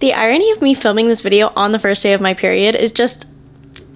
The irony of me filming this video on the first day of my period is just,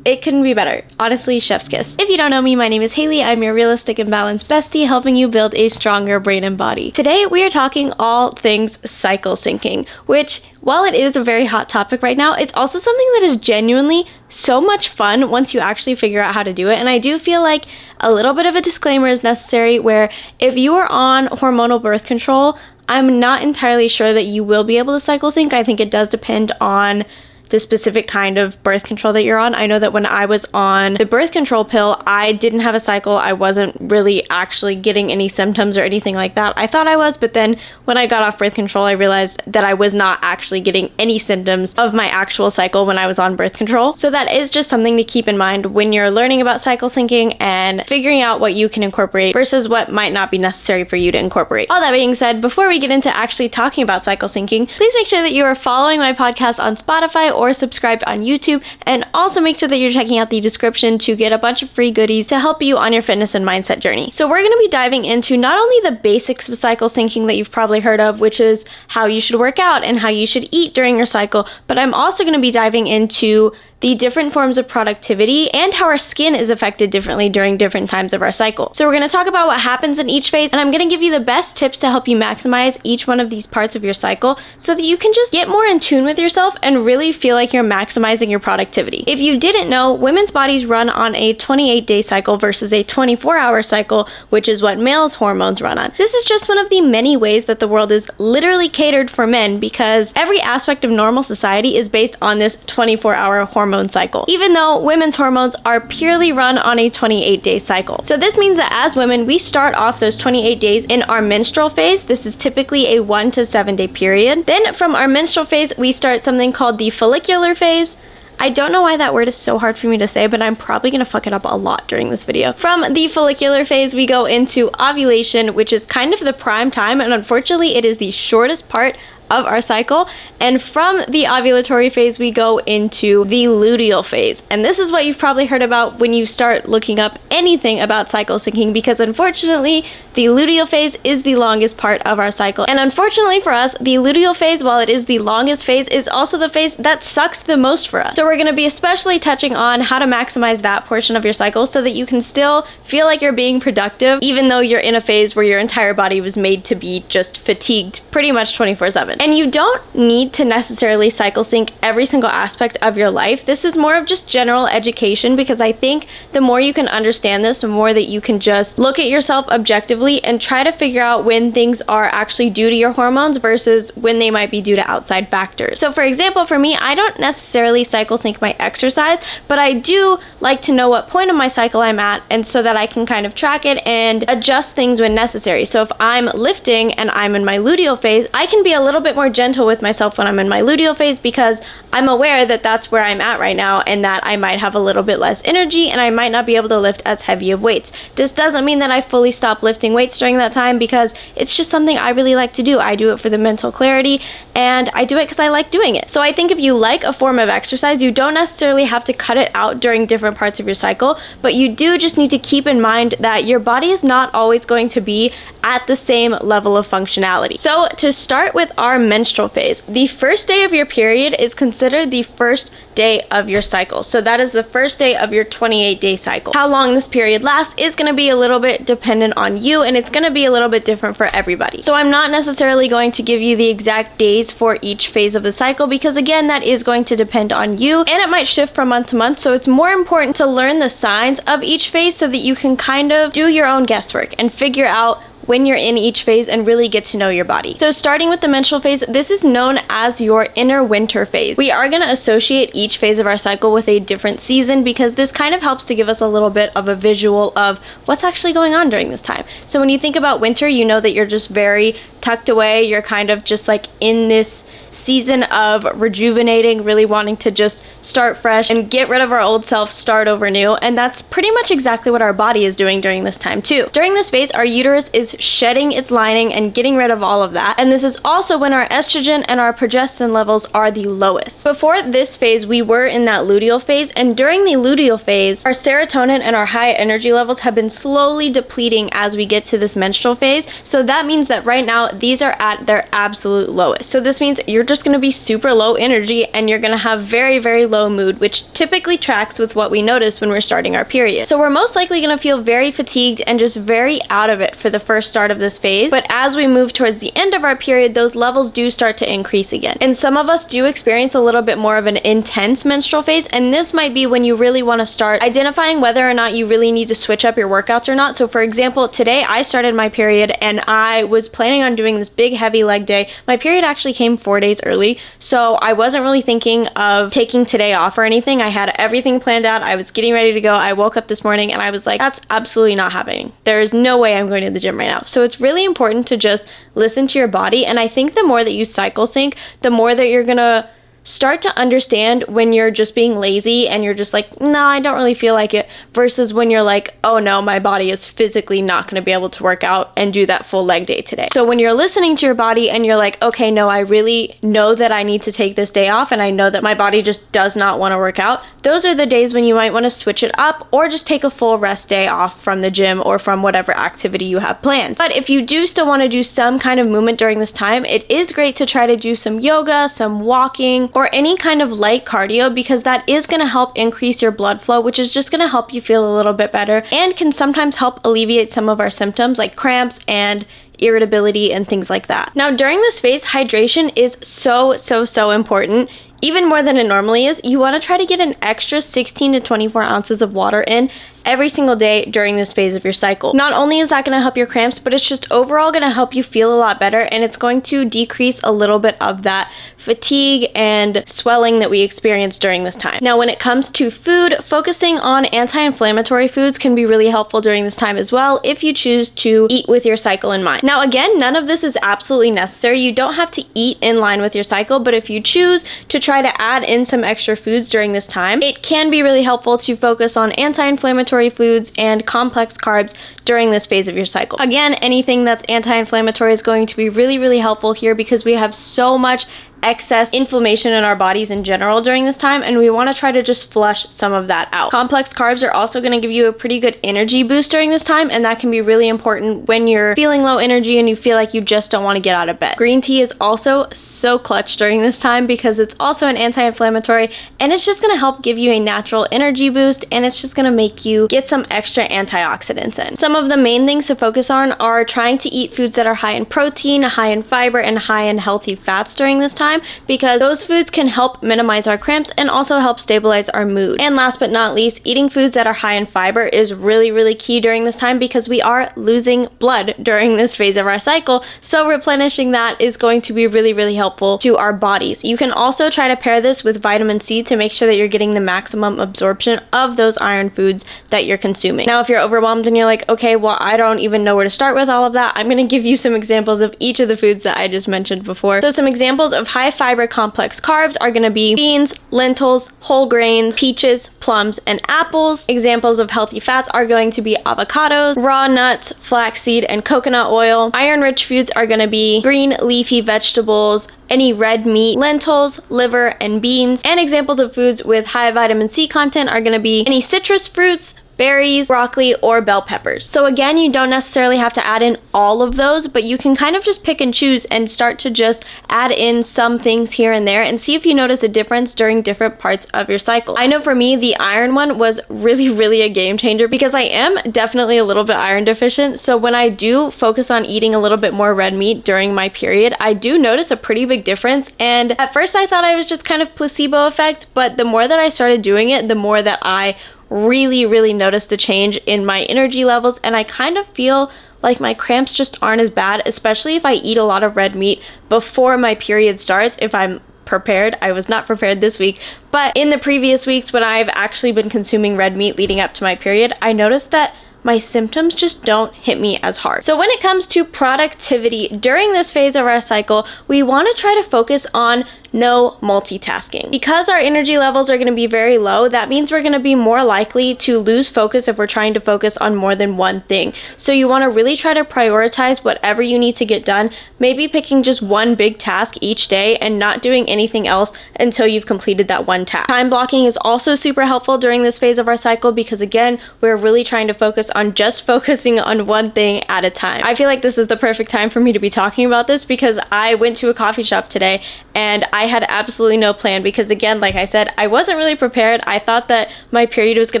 it couldn't be better. Honestly, chef's kiss. If you don't know me, my name is Haley. I'm your realistic and balanced bestie, helping you build a stronger brain and body. Today, we are talking all things cycle syncing, which, while it is a very hot topic right now, it's also something that is genuinely so much fun once you actually figure out how to do it. And I do feel like a little bit of a disclaimer is necessary where if you are on hormonal birth control, I'm not entirely sure that you will be able to cycle sync. I think it does depend on the specific kind of birth control that you're on. I know that when I was on the birth control pill, I didn't have a cycle. I wasn't really actually getting any symptoms or anything like that. I thought I was, but then when I got off birth control, I realized that I was not actually getting any symptoms of my actual cycle when I was on birth control. So that is just something to keep in mind when you're learning about cycle syncing and figuring out what you can incorporate versus what might not be necessary for you to incorporate. All that being said, before we get into actually talking about cycle syncing, please make sure that you are following my podcast on Spotify or subscribed on YouTube, and also make sure that you're checking out the description to get a bunch of free goodies to help you on your fitness and mindset journey. So we're going to be diving into not only the basics of cycle syncing that you've probably heard of, which is how you should work out and how you should eat during your cycle, but I'm also going to be diving into the different forms of productivity and how our skin is affected differently during different times of our cycle. So we're going to talk about what happens in each phase, and I'm going to give you the best tips to help you maximize each one of these parts of your cycle so that you can just get more in tune with yourself and really feel like you're maximizing your productivity. If you didn't know, women's bodies run on a 28-day cycle versus a 24-hour cycle, which is what males' hormones run on. This is just one of the many ways that the world is literally catered for men because every aspect of normal society is based on this 24-hour hormone cycle, even though women's hormones are purely run on a 28-day cycle. So this means that as women, we start off those 28 days in our menstrual phase. This is typically a 1 to 7 day period. Then from our menstrual phase, we start something called the follicular phase. I don't know why that word is so hard for me to say, but I'm probably going to fuck it up a lot during this video. From the follicular phase, we go into ovulation, which is kind of the prime time, and unfortunately, it is the shortest part of our cycle. And from the ovulatory phase, we go into the luteal phase. And this is what you've probably heard about when you start looking up anything about cycle syncing, because unfortunately, the luteal phase is the longest part of our cycle. And unfortunately for us, the luteal phase, while it is the longest phase, is also the phase that sucks the most for us. So we're going to be especially touching on how to maximize that portion of your cycle so that you can still feel like you're being productive, even though you're in a phase where your entire body was made to be just fatigued pretty much 24/7. And you don't need to necessarily cycle sync every single aspect of your life. This is more of just general education, because I think the more you can understand this, the more that you can just look at yourself objectively and try to figure out when things are actually due to your hormones versus when they might be due to outside factors. So for example, for me, I don't necessarily cycle sync my exercise, but I do like to know what point of my cycle I'm at, and so that I can kind of track it and adjust things when necessary. So if I'm lifting and I'm in my luteal phase, I can be a little bit more gentle with myself when I'm in my luteal phase because I'm aware that that's where I'm at right now and that I might have a little bit less energy and I might not be able to lift as heavy of weights. This doesn't mean that I fully stop lifting weights during that time because it's just something I really like to do. I do it for the mental clarity and I do it because I like doing it. So I think if you like a form of exercise, you don't necessarily have to cut it out during different parts of your cycle, but you do just need to keep in mind that your body is not always going to be at the same level of functionality. So to start with our menstrual phase, the first day of your period is considered the first day of your cycle. So that is the first day of your 28-day cycle. How long this period lasts is going to be a little bit dependent on you, and it's going to be a little bit different for everybody. So I'm not necessarily going to give you the exact days for each phase of the cycle because again, that is going to depend on you and it might shift from month to month. So it's more important to learn the signs of each phase so that you can kind of do your own guesswork and figure out when you're in each phase and really get to know your body. So starting with the menstrual phase, this is known as your inner winter phase. We are going to associate each phase of our cycle with a different season because this kind of helps to give us a little bit of a visual of what's actually going on during this time. So when you think about winter, you know that you're just very tucked away. You're kind of just like in this season of rejuvenating, really wanting to just start fresh and get rid of our old self, start over new. And that's pretty much exactly what our body is doing during this time too. During this phase, our uterus is shedding its lining and getting rid of all of that. And this is also when our estrogen and our progesterone levels are the lowest. Before this phase, we were in that luteal phase. And during the luteal phase, our serotonin and our high energy levels have been slowly depleting as we get to this menstrual phase. So that means that right now, these are at their absolute lowest. So this means you're you're just gonna be super low energy and you're gonna have very, very low mood, which typically tracks with what we notice when we're starting our period. So we're most likely gonna feel very fatigued and just very out of it for the first start of this phase. But as we move towards the end of our period, those levels do start to increase again. And some of us do experience a little bit more of an intense menstrual phase, and this might be when you really want to start identifying whether or not you really need to switch up your workouts or not. So for example, today I started my period and I was planning on doing this big heavy leg day. My period actually came 4 days early, so I wasn't really thinking of taking today off or anything. I had everything planned out. I was getting ready to go. I woke up this morning and I was like, that's absolutely not happening. There's no way I'm going to the gym right now. So it's really important to just listen to your body. And I think the more that you cycle sync, the more that you're gonna start to understand when you're just being lazy and you're just like, no, I don't really feel like it, versus when you're like, oh no, my body is physically not going to be able to work out and do that full leg day today. So when you're listening to your body and you're like, okay, no, I really know that I need to take this day off and I know that my body just does not want to work out, those are the days when you might want to switch it up or just take a full rest day off from the gym or from whatever activity you have planned. But if you do still want to do some kind of movement during this time, it is great to try to do some yoga, some walking, or any kind of light cardio, because that is going to help increase your blood flow, which is just going to help you feel a little bit better and can sometimes help alleviate some of our symptoms like cramps and irritability and things like that. Now, during this phase, hydration is so important. Even more than it normally is. You want to try to get an extra 16 to 24 ounces of water in every single day during this phase of your cycle. Not only is that going to help your cramps, but it's just overall going to help you feel a lot better, and it's going to decrease a little bit of that fatigue and swelling that we experience during this time. Now, when it comes to food, focusing on anti-inflammatory foods can be really helpful during this time as well if you choose to eat with your cycle in mind. Now, again, none of this is absolutely necessary. You don't have to eat in line with your cycle, but if you choose to try to add in some extra foods during this time, it can be really helpful to focus on anti-inflammatory foods and complex carbs during this phase of your cycle. Again, anything that's anti-inflammatory is going to be really helpful here, because we have so much excess inflammation in our bodies in general during this time, and we want to try to just flush some of that out. Complex carbs are also going to give you a pretty good energy boost during this time, and that can be really important when you're feeling low energy and you feel like you just don't want to get out of bed. Green tea is also so clutch during this time because it's also an anti-inflammatory, and it's just going to help give you a natural energy boost, and it's just going to make you get some extra antioxidants in. Some of the main things to focus on are trying to eat foods that are high in protein, high in fiber, and high in healthy fats during this time, because those foods can help minimize our cramps and also help stabilize our mood. And last but not least, eating foods that are high in fiber is really key during this time, because we are losing blood during this phase of our cycle, so replenishing that is going to be really helpful to our bodies. You can also try to pair this with vitamin C to make sure that you're getting the maximum absorption of those iron foods that you're consuming. Now, if you're overwhelmed and you're like, okay, well, I don't even know where to start with all of that, I'm going to give you some examples of each of the foods that I just mentioned before. So some examples of high fiber complex carbs are going to be beans, lentils, whole grains, peaches, plums, and apples. Examples of healthy fats are going to be avocados, raw nuts, flaxseed, and coconut oil. Iron-rich foods are going to be green leafy vegetables, any red meat, lentils, liver, and beans. And examples of foods with high vitamin C content are going to be any citrus fruits, berries, broccoli, or bell peppers. So again, you don't necessarily have to add in all of those, but you can kind of just pick and choose and start to just add in some things here and there and see if you notice a difference during different parts of your cycle. I know for me, the iron one was really a game changer, because I am definitely a little bit iron deficient. So when I do focus on eating a little bit more red meat during my period, I do notice a pretty big difference. And at first I thought I was just kind of placebo effect, but the more that I started doing it, the more that I really noticed a change in my energy levels, and I kind of feel like my cramps just aren't as bad, especially if I eat a lot of red meat before my period starts. If I'm prepared. I was not prepared this week, but in the previous weeks when I've actually been consuming red meat leading up to my period, I noticed that my symptoms just don't hit me as hard. So when it comes to productivity during this phase of our cycle, we want to try to focus on no multitasking. Because our energy levels are going to be very low, that means we're going to be more likely to lose focus if we're trying to focus on more than one thing. So you want to really try to prioritize whatever you need to get done, maybe picking just one big task each day and not doing anything else until you've completed that one task. Time blocking is also super helpful during this phase of our cycle because again, we're really trying to focus on just focusing on one thing at a time. I feel like this is the perfect time for me to be talking about this because I went to a coffee shop today and I had absolutely no plan because again, like I said, I wasn't really prepared. I thought that my period was going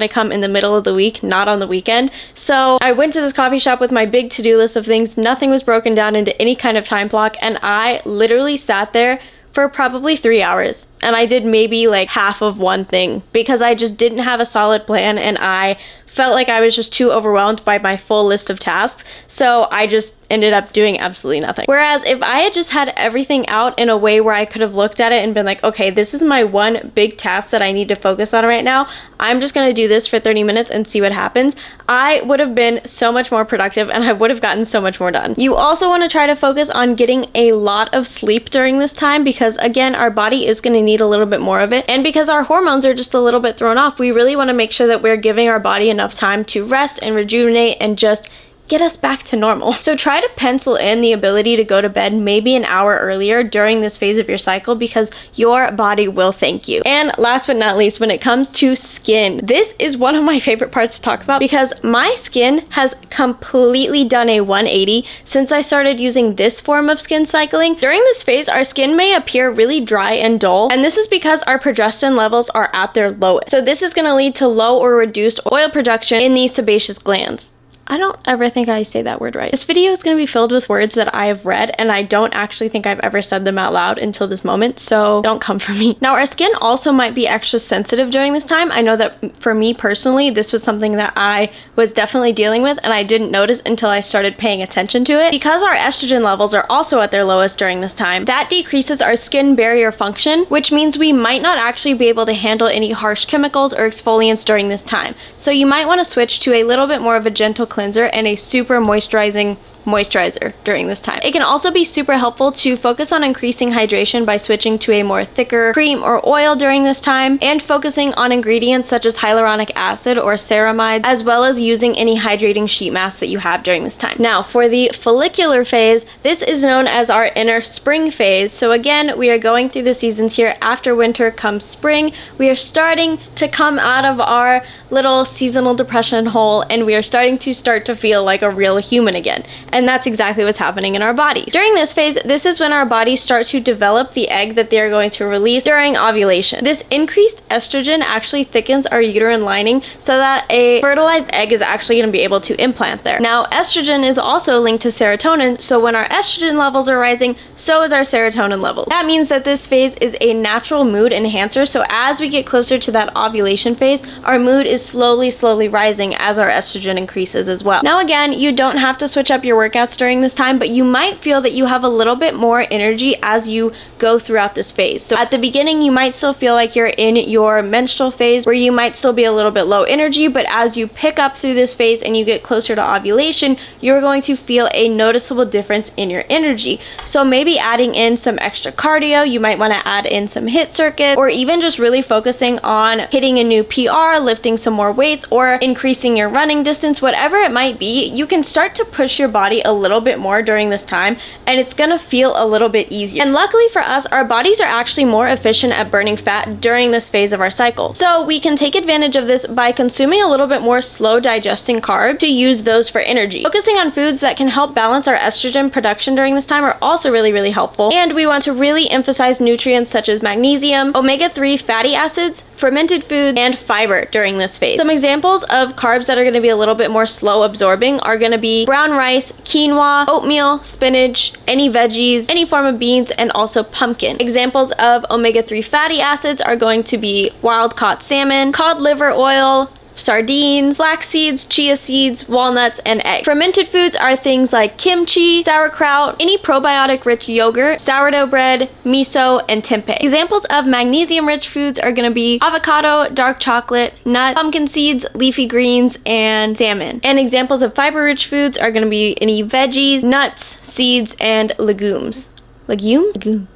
to come in the middle of the week, not on the weekend. So I went to this coffee shop with my big to-do list of things. Nothing was broken down into any kind of time block and I literally sat there for probably 3 hours and I did maybe like half of one thing because I just didn't have a solid plan and I felt like I was just too overwhelmed by my full list of tasks. So I just ended up doing absolutely nothing. Whereas if I had just had everything out in a way where I could have looked at it and been like, okay, this is my one big task that I need to focus on right now. I'm just going to do this for 30 minutes and see what happens. I would have been so much more productive and I would have gotten so much more done. You also want to try to focus on getting a lot of sleep during this time because again, our body is going to need a little bit more of it. And because our hormones are just a little bit thrown off, we really want to make sure that we're giving our body enough time to rest and rejuvenate and just get us back to normal. So try to pencil in the ability to go to bed maybe an hour earlier during this phase of your cycle because your body will thank you. And last but not least, when it comes to skin, this is one of my favorite parts to talk about because my skin has completely done a 180 since I started using this form of skin cycling. During this phase, our skin may appear really dry and dull, and this is because our progesterone levels are at their lowest. So this is going to lead to low or reduced oil production in these sebaceous glands. I don't ever think I say that word right. This video is going to be filled with words that I have read and I don't actually think I've ever said them out loud until this moment, so don't come for me. Now, our skin also might be extra sensitive during this time. I know that for me personally, this was something that I was definitely dealing with and I didn't notice until I started paying attention to it. Because our estrogen levels are also at their lowest during this time, that decreases our skin barrier function, which means we might not actually be able to handle any harsh chemicals or exfoliants during this time. So you might want to switch to a little bit more of a gentle cleanser and a super moisturizing moisturizer during this time. It can also be super helpful to focus on increasing hydration by switching to a more thicker cream or oil during this time and focusing on ingredients such as hyaluronic acid or ceramide, as well as using any hydrating sheet mask that you have during this time. Now, for the follicular phase, this is known as our inner spring phase. So again, we are going through the seasons here. After winter comes spring. We are starting to come out of our little seasonal depression hole and we are starting to feel like a real human again. And that's exactly what's happening in our bodies. During this phase, this is when our bodies start to develop the egg that they're going to release during ovulation. This increased estrogen actually thickens our uterine lining so that a fertilized egg is actually going to be able to implant there. Now, estrogen is also linked to serotonin, so when our estrogen levels are rising, so is our serotonin levels. That means that this phase is a natural mood enhancer, so as we get closer to that ovulation phase, our mood is slowly rising as our estrogen increases as well. Now again, you don't have to switch up your workouts during this time, but you might feel that you have a little bit more energy as you go throughout this phase. So at the beginning, you might still feel like you're in your menstrual phase where you might still be a little bit low energy, but as you pick up through this phase and you get closer to ovulation, you're going to feel a noticeable difference in your energy. So maybe adding in some extra cardio, you might want to add in some HIIT circuit, or even just really focusing on hitting a new PR, lifting some more weights, or increasing your running distance, whatever it might be. You can start to push your body a little bit more during this time and it's gonna feel a little bit easier. And luckily for us, our bodies are actually more efficient at burning fat during this phase of our cycle. So we can take advantage of this by consuming a little bit more slow digesting carbs to use those for energy. Focusing on foods that can help balance our estrogen production during this time are also really helpful. And we want to really emphasize nutrients such as magnesium, omega-3 fatty acids, fermented foods, and fiber during this phase. Some examples of carbs that are going to be a little bit more slow absorbing are going to be brown rice, quinoa, oatmeal, spinach, any veggies, any form of beans, and also pumpkin. Examples of omega-3 fatty acids are going to be wild-caught salmon, cod liver oil, sardines, flax seeds, chia seeds, walnuts, and eggs. Fermented foods are things like kimchi, sauerkraut, any probiotic-rich yogurt, sourdough bread, miso, and tempeh. Examples of magnesium-rich foods are going to be avocado, dark chocolate, nut, pumpkin seeds, leafy greens, and salmon. And examples of fiber-rich foods are going to be any veggies, nuts, seeds, and legumes. Legume?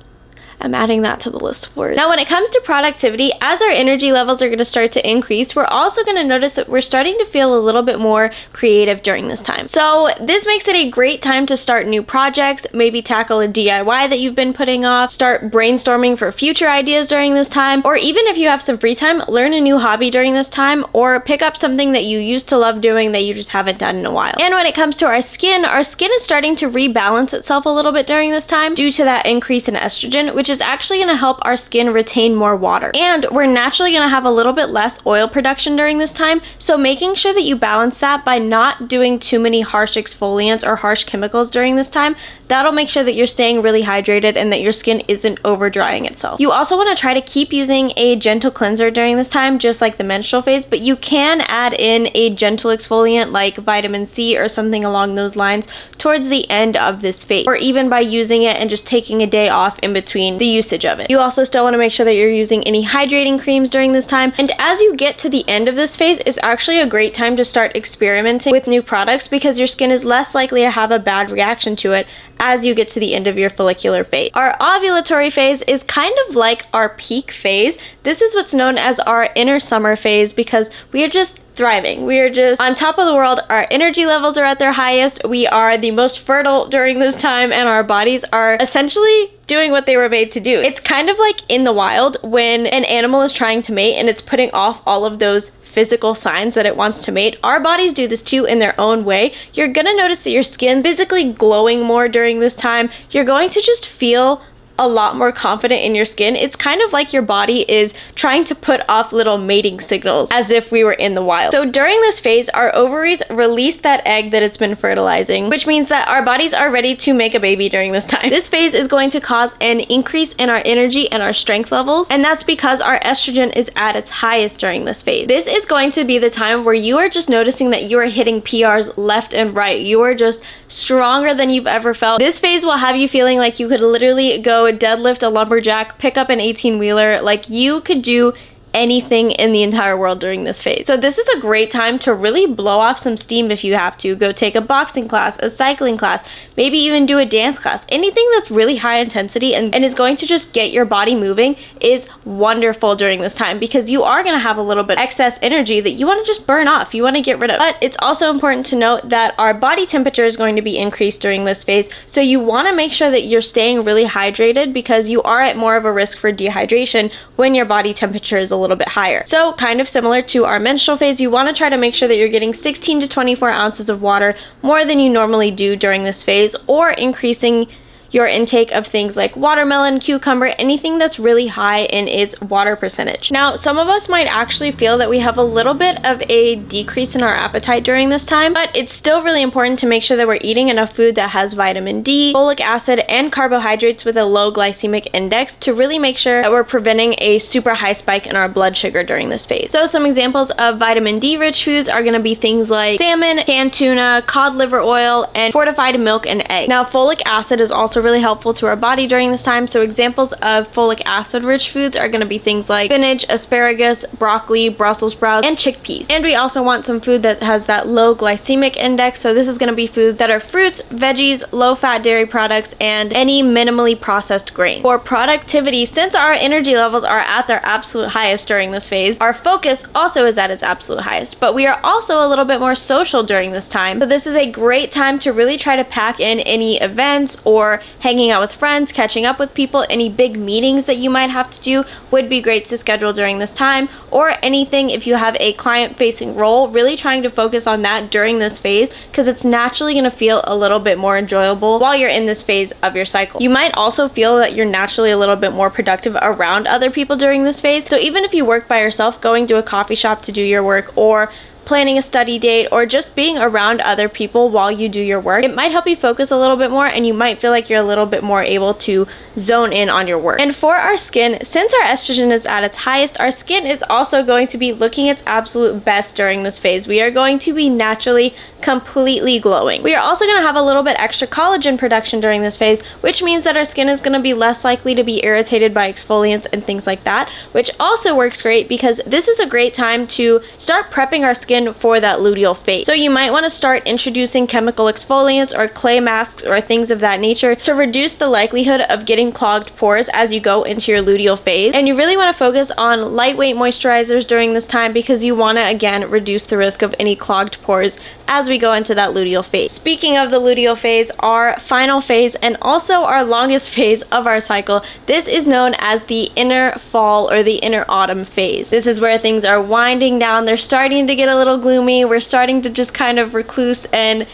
I'm adding that to the list of words. Now, when it comes to productivity, as our energy levels are going to start to increase, we're also going to notice that we're starting to feel a little bit more creative during this time. So this makes it a great time to start new projects, maybe tackle a DIY that you've been putting off, start brainstorming for future ideas during this time, or even if you have some free time, learn a new hobby during this time, or pick up something that you used to love doing that you just haven't done in a while. And when it comes to our skin is starting to rebalance itself a little bit during this time due to that increase in estrogen, which is actually going to help our skin retain more water. And we're naturally going to have a little bit less oil production during this time, so making sure that you balance that by not doing too many harsh exfoliants or harsh chemicals during this time, that'll make sure that you're staying really hydrated and that your skin isn't over drying itself. You also want to try to keep using a gentle cleanser during this time, just like the menstrual phase, but you can add in a gentle exfoliant like vitamin C or something along those lines towards the end of this phase, or even by using it and just taking a day off in between the usage of it. You also still want to make sure that you're using any hydrating creams during this time, and as you get to the end of this phase, it's actually a great time to start experimenting with new products because your skin is less likely to have a bad reaction to it as you get to the end of your follicular phase. Our ovulatory phase is kind of like our peak phase. This is what's known as our inner summer phase because we are just thriving. We are just on top of the world. Our energy levels are at their highest. We are the most fertile during this time, and our bodies are essentially doing what they were made to do. It's kind of like in the wild when an animal is trying to mate and it's putting off all of those physical signs that it wants to mate. Our bodies do this too in their own way. You're gonna notice that your skin's physically glowing more during this time. You're going to just feel a lot more confident in your skin. It's kind of like your body is trying to put off little mating signals as if we were in the wild. So during this phase, our ovaries release that egg that it's been fertilizing, which means that our bodies are ready to make a baby during this time. This phase is going to cause an increase in our energy and our strength levels, and that's because our estrogen is at its highest during this phase. This is going to be the time where you are just noticing that you are hitting PRs left and right. You are just stronger than you've ever felt. This phase will have you feeling like you could literally go deadlift a lumberjack, pick up an 18-wheeler, like you could do anything in the entire world during this phase. So this is a great time to really blow off some steam if you have to. Go take a boxing class, a cycling class, maybe even do a dance class. Anything that's really high intensity and is going to just get your body moving is wonderful during this time because you are going to have a little bit excess energy that you want to just burn off, you want to get rid of. But it's also important to note that our body temperature is going to be increased during this phase, so you want to make sure that you're staying really hydrated because you are at more of a risk for dehydration when your body temperature is a little bit higher. So kind of similar to our menstrual phase, you want to try to make sure that you're getting 16 to 24 ounces of water more than you normally do during this phase, or increasing your intake of things like watermelon, cucumber, anything that's really high in its water percentage. Now, some of us might actually feel that we have a little bit of a decrease in our appetite during this time, but it's still really important to make sure that we're eating enough food that has vitamin D, folic acid, and carbohydrates with a low glycemic index to really make sure that we're preventing a super high spike in our blood sugar during this phase. So some examples of vitamin D rich foods are going to be things like salmon, canned tuna, cod liver oil, and fortified milk and egg. Now, folic acid is also really helpful to our body during this time, so examples of folic acid rich foods are going to be things like spinach, asparagus, broccoli, Brussels sprouts, and chickpeas. And we also want some food that has that low glycemic index, so this is going to be foods that are fruits, veggies, low fat dairy products, and any minimally processed grain. For productivity, since our energy levels are at their absolute highest during this phase, our focus also is at its absolute highest, but we are also a little bit more social during this time. So this is a great time to really try to pack in any events or hanging out with friends, catching up with people. Any big meetings that you might have to do would be great to schedule during this time, or anything if you have a client-facing role, really trying to focus on that during this phase because it's naturally going to feel a little bit more enjoyable while you're in this phase of your cycle. You might also feel that you're naturally a little bit more productive around other people during this phase, so even if you work by yourself, going to a coffee shop to do your work, or planning a study date, or just being around other people while you do your work, it might help you focus a little bit more and you might feel like you're a little bit more able to zone in on your work. And for our skin, since our estrogen is at its highest, our skin is also going to be looking its absolute best during this phase. We are going to be naturally completely glowing. We are also going to have a little bit extra collagen production during this phase, which means that our skin is going to be less likely to be irritated by exfoliants and things like that, which also works great because this is a great time to start prepping our skin skin for that luteal phase. So you might want to start introducing chemical exfoliants or clay masks or things of that nature to reduce the likelihood of getting clogged pores as you go into your luteal phase. And you really want to focus on lightweight moisturizers during this time because you want to, again, reduce the risk of any clogged pores as we go into that luteal phase. Speaking of the luteal phase, our final phase and also our longest phase of our cycle, this is known as the inner fall or the inner autumn phase. This is where things are winding down. They're starting to get a little gloomy. We're starting to just kind of recluse and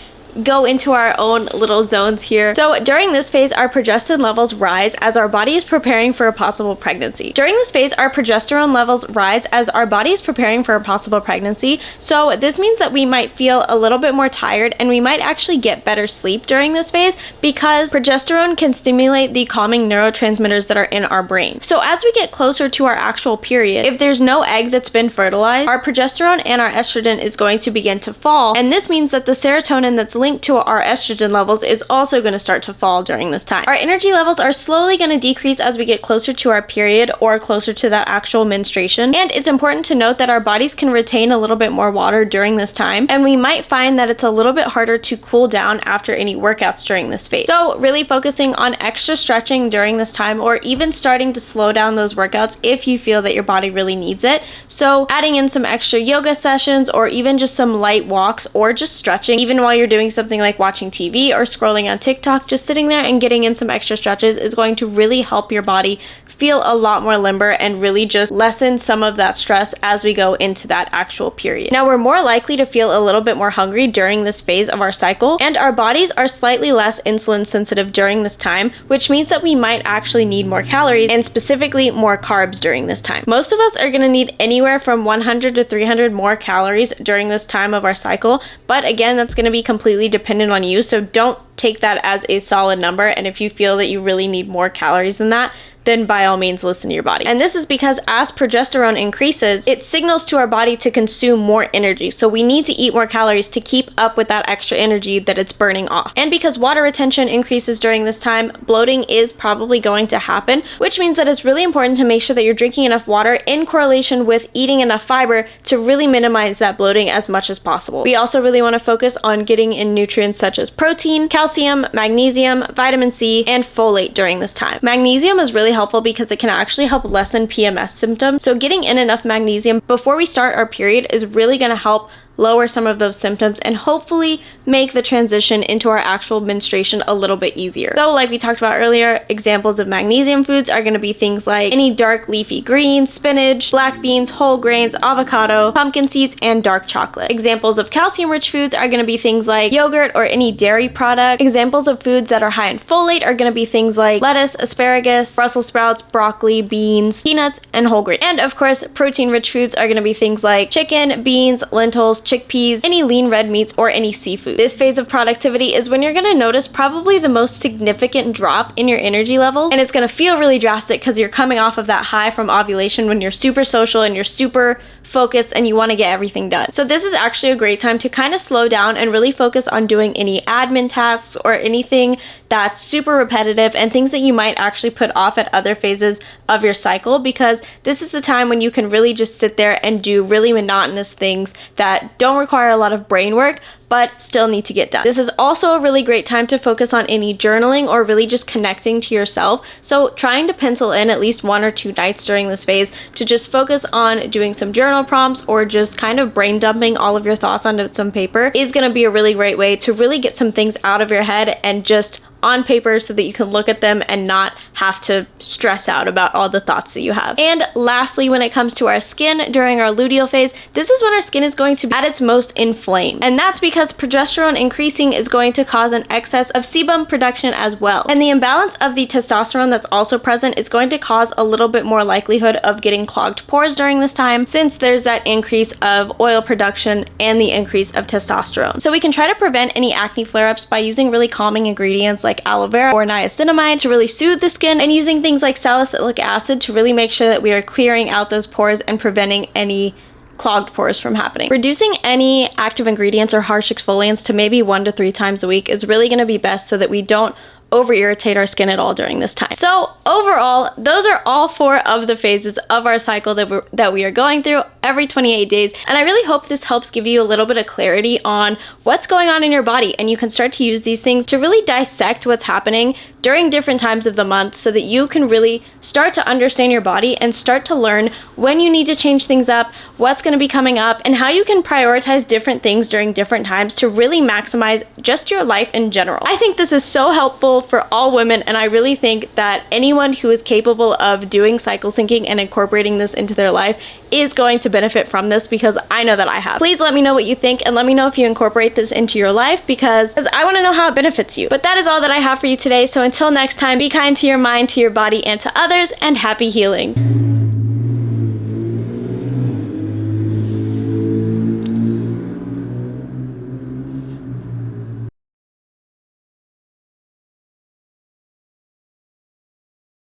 go into our own little zones here. So during this phase, our progesterone levels rise as our body is preparing for a possible pregnancy. During this phase, our progesterone levels rise as our body is preparing for a possible pregnancy. So this means that we might feel a little bit more tired and we might actually get better sleep during this phase because progesterone can stimulate the calming neurotransmitters that are in our brain. So as we get closer to our actual period, if there's no egg that's been fertilized, our progesterone and our estrogen is going to begin to fall. And this means that the serotonin that's linked to our estrogen levels is also going to start to fall during this time. Our energy levels are slowly going to decrease as we get closer to our period or closer to that actual menstruation. And it's important to note that our bodies can retain a little bit more water during this time, and we might find that it's a little bit harder to cool down after any workouts during this phase. So really focusing on extra stretching during this time, or even starting to slow down those workouts if you feel that your body really needs it. So adding in some extra yoga sessions or even just some light walks or just stretching, even while you're doing something like watching TV or scrolling on TikTok, just sitting there and getting in some extra stretches is going to really help your body feel a lot more limber and really just lessen some of that stress as we go into that actual period. Now, we're more likely to feel a little bit more hungry during this phase of our cycle, and our bodies are slightly less insulin sensitive during this time, which means that we might actually need more calories and specifically more carbs during this time. Most of us are going to need anywhere from 100 to 300 more calories during this time of our cycle, but again, that's going to be completely dependent on you, so don't take that as a solid number. And if you feel that you really need more calories than that, then by all means listen to your body. And this is because as progesterone increases, it signals to our body to consume more energy. So we need to eat more calories to keep up with that extra energy that it's burning off. And because water retention increases during this time, bloating is probably going to happen, which means that it's really important to make sure that you're drinking enough water in correlation with eating enough fiber to really minimize that bloating as much as possible. We also really want to focus on getting in nutrients such as protein, calcium, magnesium, vitamin C, and folate during this time. Magnesium is really helpful because it can actually help lessen PMS symptoms. So getting in enough magnesium before we start our period is really going to help lower some of those symptoms and hopefully make the transition into our actual menstruation a little bit easier. So like we talked about earlier, examples of magnesium foods are going to be things like any dark leafy greens, spinach, black beans, whole grains, avocado, pumpkin seeds, and dark chocolate. Examples of calcium rich foods are going to be things like yogurt or any dairy product. Examples of foods that are high in folate are going to be things like lettuce, asparagus, Brussels sprouts, broccoli, beans, peanuts, and whole grains. And of course, protein rich foods are going to be things like chicken, beans, lentils, chickpeas, any lean red meats, or any seafood. This phase of productivity is when you're going to notice probably the most significant drop in your energy levels, and it's going to feel really drastic because you're coming off of that high from ovulation when you're super social and you're super focused and you want to get everything done. So this is actually a great time to kind of slow down and really focus on doing any admin tasks or anything that's super repetitive and things that you might actually put off at other phases of your cycle, because this is the time when you can really just sit there and do really monotonous things that don't require a lot of brain work but still need to get done. This is also a really great time to focus on any journaling or really just connecting to yourself. So trying to pencil in at least 1 or 2 nights during this phase to just focus on doing some journal prompts or just kind of brain dumping all of your thoughts onto some paper is going to be a really great way to really get some things out of your head and just on paper so that you can look at them and not have to stress out about all the thoughts that you have. And lastly, when it comes to our skin during our luteal phase, this is when our skin is going to be at its most inflamed. And that's because progesterone increasing is going to cause an excess of sebum production as well. And the imbalance of the testosterone that's also present is going to cause a little bit more likelihood of getting clogged pores during this time, since there's that increase of oil production and the increase of testosterone. So we can try to prevent any acne flare-ups by using really calming ingredients like aloe vera or niacinamide to really soothe the skin, and using things like salicylic acid to really make sure that we are clearing out those pores and preventing any clogged pores from happening. Reducing any active ingredients or harsh exfoliants to maybe 1 to 3 times a week is really going to be best so that we don't over-irritate our skin at all during this time. So overall, those are all 4 of the phases of our cycle that we are going through every 28 days. And I really hope this helps give you a little bit of clarity on what's going on in your body, and you can start to use these things to really dissect what's happening during different times of the month so that you can really start to understand your body and start to learn when you need to change things up, what's going to be coming up, and how you can prioritize different things during different times to really maximize just your life in general. I think this is so helpful for all women, and I really think that anyone who is capable of doing cycle syncing and incorporating this into their life is going to benefit from this, because I know that I have. Please let me know what you think, and let me know if you incorporate this into your life, because I want to know how it benefits you. But that is all that I have for you today, so until next time, be kind to your mind, to your body, and to others, and happy healing.